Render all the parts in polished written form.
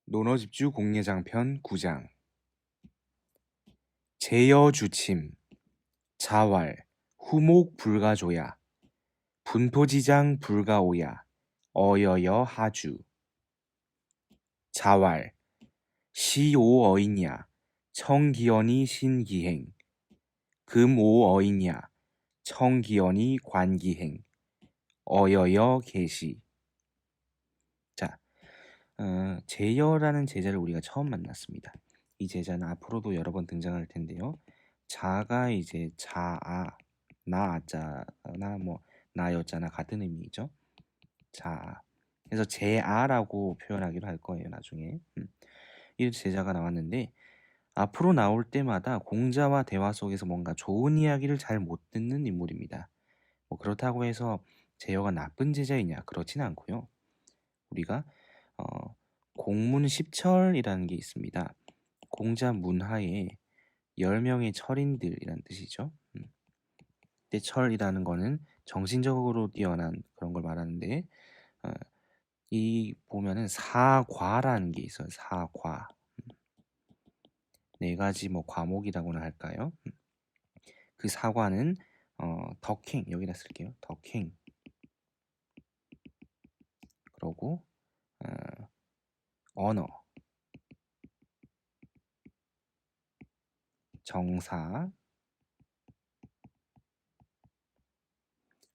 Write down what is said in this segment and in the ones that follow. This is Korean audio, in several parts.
논어집주 공예장편 9장 제여주침 자왈 후목 불가조야 분토지장 불가오야 어여여 하주 자왈 시오어이냐 청기언이 신기행 금오어이냐 청기언이 관기행 어여여 계시. 자, 제여라는 제자를 우리가 처음 만났습니다. 이 제자는 앞으로도 여러 번 등장할 텐데요. 자가 이제 자아, 나자나 뭐 나여자나 같은 의미죠. 자, 그래서 제아라고 표현하기로 할 거예요, 나중에. 이 제자가 나왔는데 앞으로 나올 때마다 공자와 대화 속에서 뭔가 좋은 이야기를 잘 못 듣는 인물입니다. 뭐 그렇다고 해서 제여가 나쁜 제자이냐? 그렇진 않고요. 우리가 공문 10철이라는 게 있습니다. 공자 문하에 10명의 철인들이란 뜻이죠. 근데 철이라는 거는 정신적으로 뛰어난 그런 걸 말하는데 어, 이 보면은 사과라는 게 있어요. 사과. 네 가지 뭐 과목이라고나 할까요? 그 사과는 덕행 여기다 쓸게요. 덕행. 그러고 언어, 정사,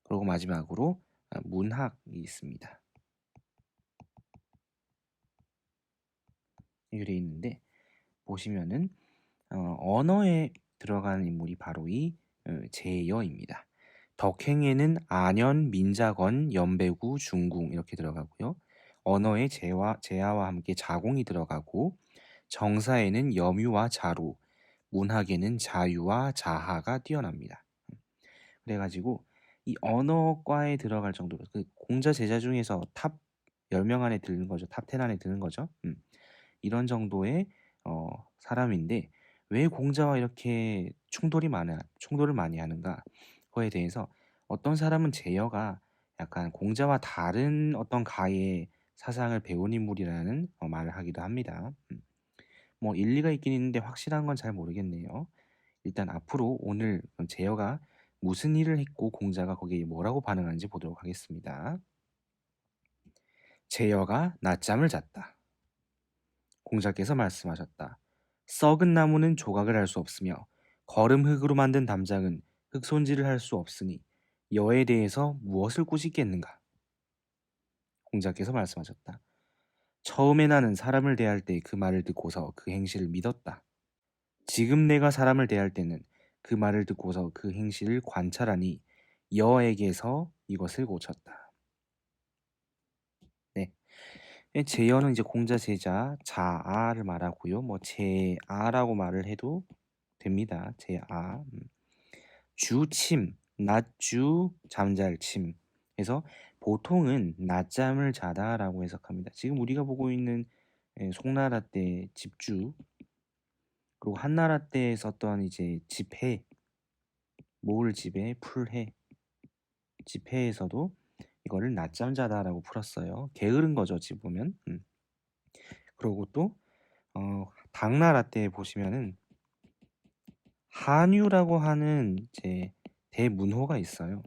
그리고 마지막으로 문학이 있습니다. 이렇게 있는데 보시면은 언어에 들어가는 인물이 바로 이 제여입니다. 덕행에는 안연, 민자건, 연배구, 중궁 이렇게 들어가고요. 언어에 제아와 함께 자공이 들어가고 정사에는 염유와 자루, 문학에는 자유와 자하가 뛰어납니다. 그래가지고 이 언어과에 들어갈 정도로 그 공자 제자 중에서 탑 10명 안에 드는 거죠. 탑 10 안에 드는 거죠. 이런 정도의 사람인데 왜 공자와 이렇게 충돌을 많이 하는가? 그거에 대해서 어떤 사람은 제여가 약간 공자와 다른 어떤 가의 사상을 배운 인물이라는 말을 하기도 합니다. 뭐 일리가 있긴 있는데 확실한 건 잘 모르겠네요. 일단 앞으로 오늘 제여가 무슨 일을 했고 공자가 거기에 뭐라고 반응하는지 보도록 하겠습니다. 제여가 낮잠을 잤다. 공자께서 말씀하셨다. 썩은 나무는 조각을 할 수 없으며 거름 흙으로 만든 담장은 흙손질을 할 수 없으니 여에 대해서 무엇을 꾸짖겠는가? 공자께서 말씀하셨다. 처음에 나는 사람을 대할 때 그 말을 듣고서 그 행실을 믿었다. 지금 내가 사람을 대할 때는 그 말을 듣고서 그 행실을 관찰하니 여에게서 이것을 고쳤다. 네. 제여는 이제 공자 제자 자아를 말하고요. 뭐 제아라고 말을 해도 됩니다. 제아. 주침, 낮주, 잠잘침. 그래서 보통은 낮잠을 자다라고 해석합니다. 지금 우리가 보고 있는 송나라 때 집주 그리고 한나라 때 썼던 이제 집해, 모을 집에 풀해, 집해에서도 이거를 낮잠 자다라고 풀었어요. 게으른 거죠, 어찌 보면. 그리고 또 당나라 때 보시면은 한유라고 하는 이제 대문호가 있어요.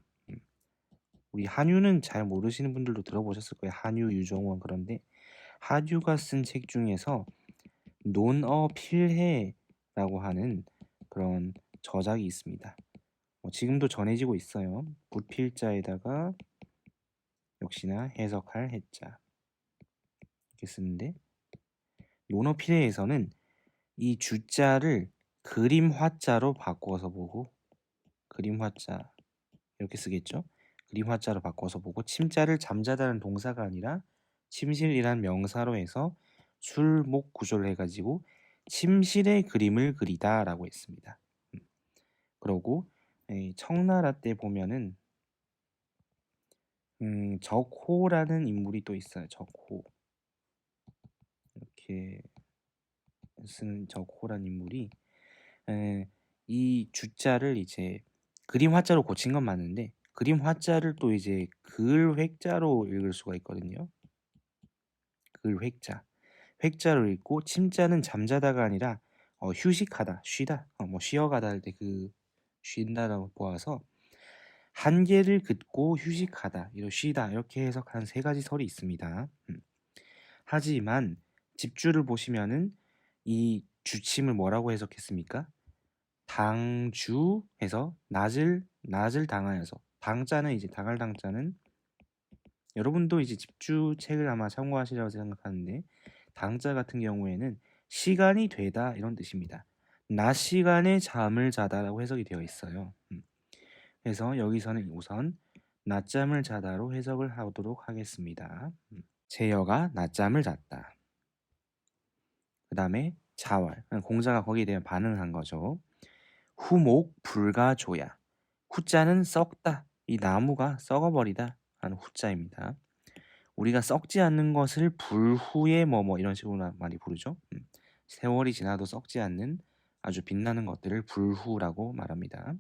우리 한유는 잘 모르시는 분들도 들어보셨을 거예요. 한유, 유정원. 그런데 한유가 쓴 책 중에서 논어 필해라고 하는 그런 저작이 있습니다. 지금도 전해지고 있어요. 부필자에다가 역시나 해석할 해자 이렇게 쓰는데 논어 필해에서는 이 주자를 그림 화자로 바꿔서 보고 그림 화자 이렇게 쓰겠죠. 그림 화자로 바꿔서 보고 침자를 잠자다는 동사가 아니라 침실이란 명사로 해서 술목 구조를 해가지고 침실의 그림을 그리다라고 했습니다. 그러고 청나라 때 보면은 적호라는 인물이 또 있어요. 적호 이렇게 쓰는 적호라는 인물이 이 주자를 이제 그림 화자로 고친 건 맞는데 그림 화자를 또 이제 글 획자로 읽을 수가 있거든요. 글 획자. 획자로 읽고 침자는 잠자다가 아니라 휴식하다, 쉬다, 뭐 쉬어가다 할 때 그 쉰다라고 보아서 한계를 긋고 휴식하다, 이런 쉬다 이렇게 해석한 세 가지 설이 있습니다. 하지만 집주를 보시면은 이 주침을 뭐라고 해석했습니까? 당주해서 낮을 당하여서 당자는 이제 당할 당자는 여러분도 이제 집주 책을 아마 참고하시라고 생각하는데 당자 같은 경우에는 시간이 되다 이런 뜻입니다. 낮 시간에 잠을 자다라고 해석이 되어 있어요. 그래서 여기서는 우선 낮잠을 자다로 해석을 하도록 하겠습니다. 제여가 낮잠을 잤다. 그 다음에 자활, 공자가 거기에 대한 반응을 한 거죠. 후목 불가조야. 후자는 썩다, 이 나무가 썩어버리다 하는 후자입니다. 우리가 썩지 않는 것을 불후에 뭐뭐 이런 식으로 많이 부르죠. 세월이 지나도 썩지 않는 아주 빛나는 것들을 불후라고 말합니다.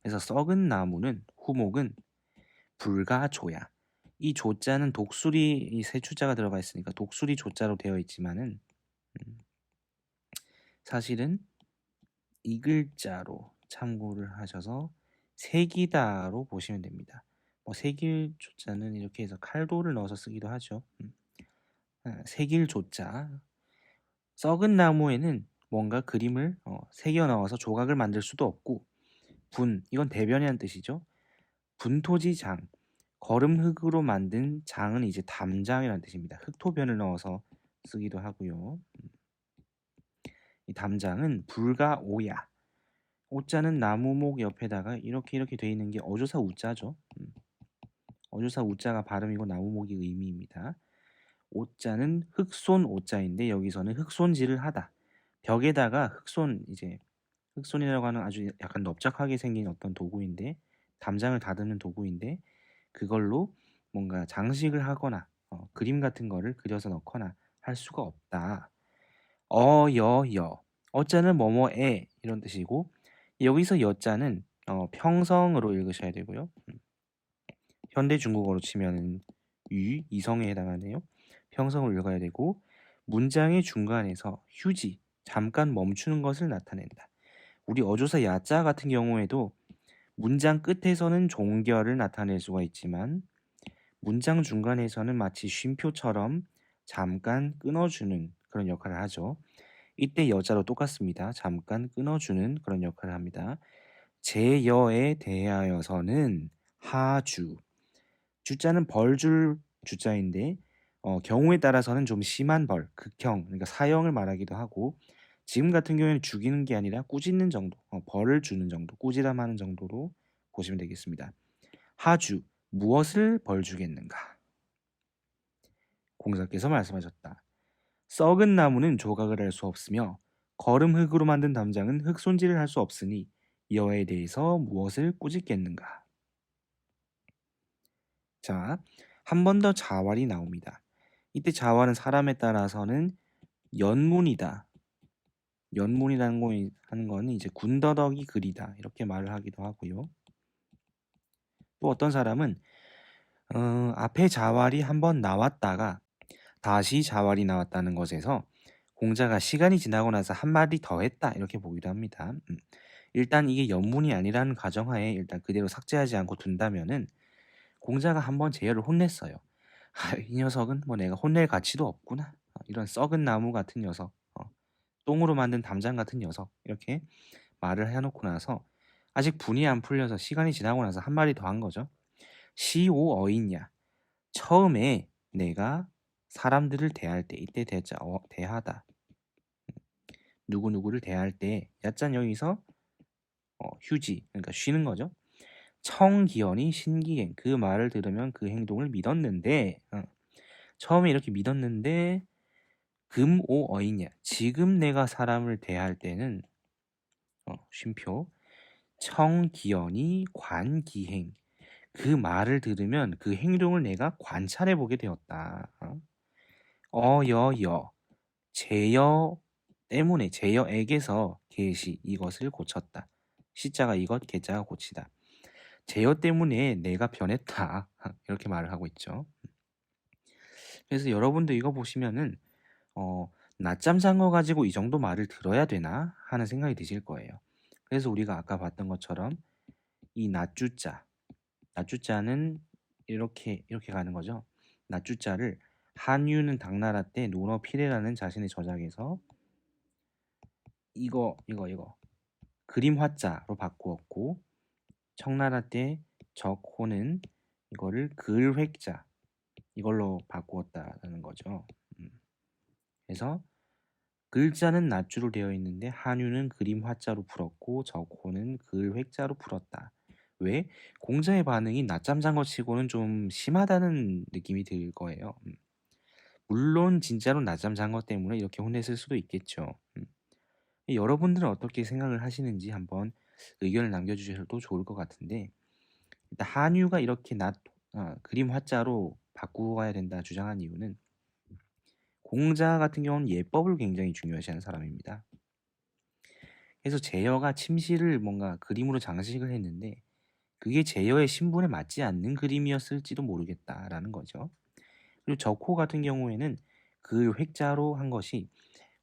그래서 썩은 나무는 후목은 불가조야. 이 조자는 독수리 이 세 추자가 들어가 있으니까 독수리 조자로 되어 있지만은 사실은 이 글자로 참고를 하셔서 색이다로 보시면 됩니다. 색일 조자는 이렇게 해서 칼도를 넣어서 쓰기도 하죠. 색일 조자. 썩은 나무에는 뭔가 그림을 새겨 넣어서 조각을 만들 수도 없고 이건 대변이라는 뜻이죠. 분토지장, 거름흙으로 만든 장은 이제 담장이라는 뜻입니다. 흙토변을 넣어서 쓰기도 하고요. 이 담장은 불가오야. 오자는 나무목 옆에다가 이렇게 돼 있는 게 어조사 우자죠. 어조사 우자가 발음이고 나무목이 의미입니다. 오자는 흑손 오자인데 여기서는 흑손질을 하다. 벽에다가 흑손이라고 하는 아주 약간 넓적하게 생긴 어떤 도구인데 담장을 다듬는 도구인데 그걸로 뭔가 장식을 하거나 그림 같은 거를 그려서 넣거나 할 수가 없다. 여 어자는 뭐뭐에 이런 뜻이고 여기서 여자는 평성으로 읽으셔야 되고요. 현대 중국어로 치면은 이성에 해당하네요. 평성을 읽어야 되고 문장의 중간에서 휴지, 잠깐 멈추는 것을 나타낸다. 우리 어조사 야자 같은 경우에도 문장 끝에서는 종결을 나타낼 수가 있지만 문장 중간에서는 마치 쉼표처럼 잠깐 끊어주는 그런 역할을 하죠. 이때 여자로 똑같습니다. 잠깐 끊어주는 그런 역할을 합니다. 제여에 대하여서는 하주. 주자는 벌줄 주자인데 경우에 따라서는 좀 심한 벌, 극형, 그러니까 사형을 말하기도 하고 지금 같은 경우에는 죽이는 게 아니라 꾸짖는 정도, 벌을 주는 정도, 꾸지람하는 정도로 보시면 되겠습니다. 하주, 무엇을 벌 주겠는가? 공자께서 말씀하셨다. 썩은 나무는 조각을 할 수 없으며 거름 흙으로 만든 담장은 흙 손질을 할 수 없으니 여에 대해서 무엇을 꾸짖겠는가? 자, 한 번 더 자활이 나옵니다. 이때 자활은 사람에 따라서는 연문이다. 연문이라는 거 하는 거는 이제 군더더기 글이다 이렇게 말을 하기도 하고요. 또 어떤 사람은 앞에 자활이 한 번 나왔다가 다시 자활이 나왔다는 것에서 공자가 시간이 지나고 나서 한 마디 더 했다 이렇게 보기도 합니다. 일단 이게 연문이 아니라는 가정하에 일단 그대로 삭제하지 않고 둔다면은 공자가 한번 제여를 혼냈어요. 이 녀석은 뭐 내가 혼낼 가치도 없구나. 이런 썩은 나무 같은 녀석, 똥으로 만든 담장 같은 녀석 이렇게 말을 해놓고 나서 아직 분이 안 풀려서 시간이 지나고 나서 한 마디 더 한 거죠. 시오 어이냐. 처음에 내가 사람들을 대할 때 이때 대자 대하다. 누구누구를 대할 때 야짠 여기서 휴지 그러니까 쉬는 거죠. 청기현이 신기행 그 말을 들으면 그 행동을 믿었는데 처음에 이렇게 믿었는데 금오 어이냐 지금 내가 사람을 대할 때는 쉼표 청기현이 관기행 그 말을 들으면 그 행동을 내가 관찰해 보게 되었다. 어여여 제여 때문에 제여에게서 계시 이것을 고쳤다. 시자가 이것, 계자가 고치다. 제여 때문에 내가 변했다. 이렇게 말을 하고 있죠. 그래서 여러분도 이거 보시면은 낮잠 잔 거 가지고 이 정도 말을 들어야 되나 하는 생각이 드실 거예요. 그래서 우리가 아까 봤던 것처럼 이 낮주자는 이렇게 가는 거죠. 낮주자를 한유는 당나라 때 노너 피레라는 자신의 저작에서 이거 그림 화자로 바꾸었고, 청나라 때 적호는 이거를 글획자 이걸로 바꾸었다는 거죠. 그래서 글자는 낮주로 되어 있는데 한유는 그림 화자로 풀었고 적호는 글획자로 풀었다. 왜? 공자의 반응이 낮잠 잔 것 치고는 좀 심하다는 느낌이 들 거예요. 물론 진짜로 낮잠 잔 것 때문에 이렇게 혼냈을 수도 있겠죠. 여러분들은 어떻게 생각을 하시는지 한번 의견을 남겨주셔도 좋을 것 같은데, 일단 한유가 이렇게 그림 화자로 바꾸어야 된다 주장한 이유는 공자 같은 경우는 예법을 굉장히 중요시하는 사람입니다. 그래서 제여가 침시를 뭔가 그림으로 장식을 했는데 그게 제여의 신분에 맞지 않는 그림이었을지도 모르겠다라는 거죠. 그리고 적호 같은 경우에는 그 획자로 한 것이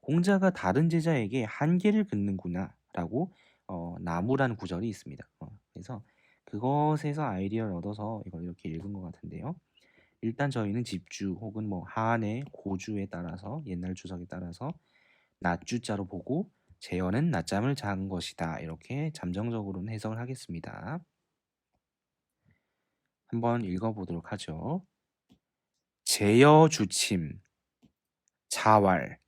공자가 다른 제자에게 한계를 긋는구나라고 나무라는 구절이 있습니다. 그래서 그것에서 아이디어를 얻어서 이걸 이렇게 읽은 것 같은데요. 일단 저희는 집주 혹은 뭐 한의 고주에 따라서 옛날 주석에 따라서 낮주자로 보고 제어는 낮잠을 잔 것이다. 이렇게 잠정적으로는 해석을 하겠습니다. 한번 읽어보도록 하죠. 제여 주침 자왈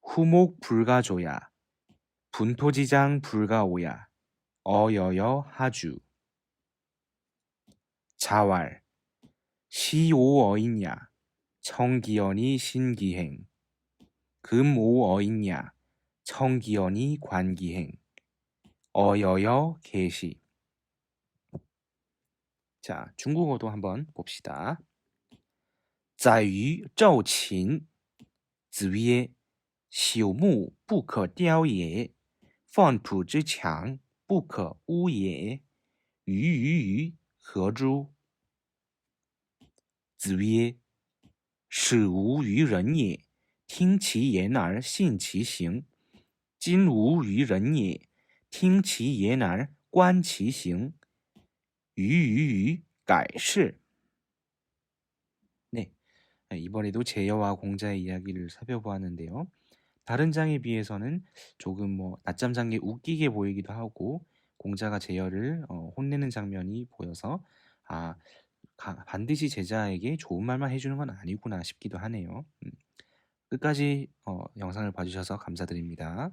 후목 불가조야 분토지장 불가오야 어여여 하주 자왈 시오어인야 청기현이 신기행 금오어인야 청기현이 관기행 어여여 계시. 자, 중국어도 한번 봅시다. 在于赵秦子曰朽木不可雕也放土之墙不可污也鱼何诸子曰始无于人也听其言而信其行今无于人也听其言而观其行改是. 네, 이번에도 제여와 공자의 이야기를 살펴보았는데요. 다른 장에 비해서는 조금 낮잠 잔 게 웃기게 보이기도 하고 공자가 제여를 혼내는 장면이 보여서 반드시 제자에게 좋은 말만 해주는 건 아니구나 싶기도 하네요. 끝까지 영상을 봐주셔서 감사드립니다.